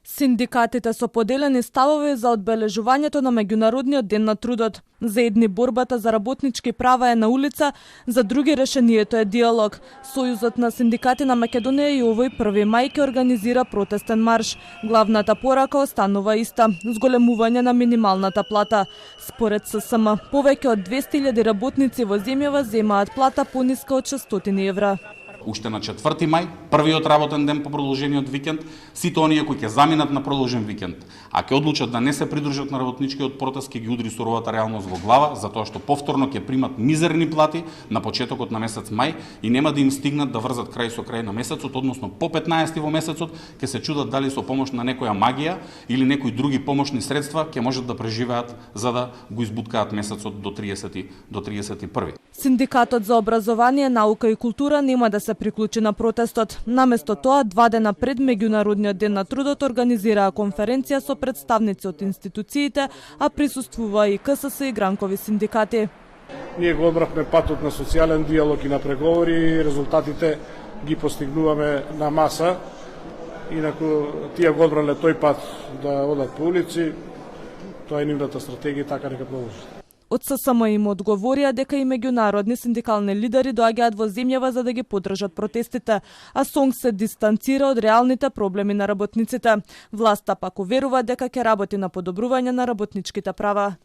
Синдикатите со поделени ставови за одбележувањето на меѓународниот ден на трудот. За едни борбата за работнички права е на улица, за други решението е диалог. Сојузот на синдикати на Македонија и овој 1 мај ќе организира протестен марш. Главната порака останува иста – зголемување на минималната плата. Според ССМ, повеќе од 200.000 работници во земјава земаат плата пониска од 600 евра. Уште на 4 мај, првиот работен ден по продолжениот викенд, сите оние кои ќе заминат на продолжен викенд, а ќе одлучат да не се придружат на работничкиот протест, ќе ги удри суровата реалност во глава, затоа што повторно ќе примат мизерни плати на почетокот на месец мај и нема да им стигнат да врзат крај со крај на месецот, односно по 15 во месецот ќе се чудат дали со помош на некоја магија или некои други помошни средства ќе можат да преживеат за да го избуткаат месецот до 31. Синдикатот за образование, наука и култура нема да се приклучи на протестот. Наместо тоа, 2 дена пред меѓународниот ден на трудот организираа конференција со представници од институциите, а присуствува и КСС и гранкови синдикати. Ние го одбравме патот на социјален диалог и на преговори и резултатите ги постигнуваме на маса. Инаку тие го одбрале тој пат да одат по улици, тоа е нивната стратегија и така нека продолжат. Од ССМ им одговорија дека и меѓународни синдикални лидери доаѓаат во земјава за да ги поддржат протестите, а СОНГ се дистанцира од реалните проблеми на работниците. Власта пак уверува дека ќе работи на подобрување на работничките права.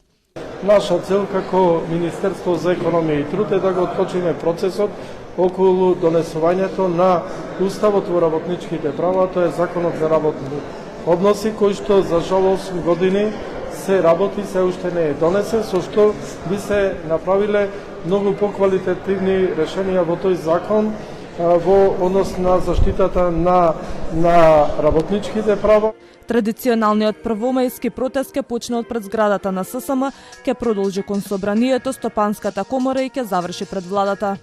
Наша цел како Министерство за економија и труд е да го отпочне процесот околу донесувањето на Уставот во работничките права, тоа е Законот за работни односи, кој што за жал 8 години се работи, се уште не е донесен, со што би се направиле многу поквалитетивни решенија во тој закон во однос на заштитата на работничките права. Традиционалниот првомајски протест ќе почне од пред зградата на ССМ, ќе продолжи кон собранието, Стопанската комора и ќе заврши пред владата.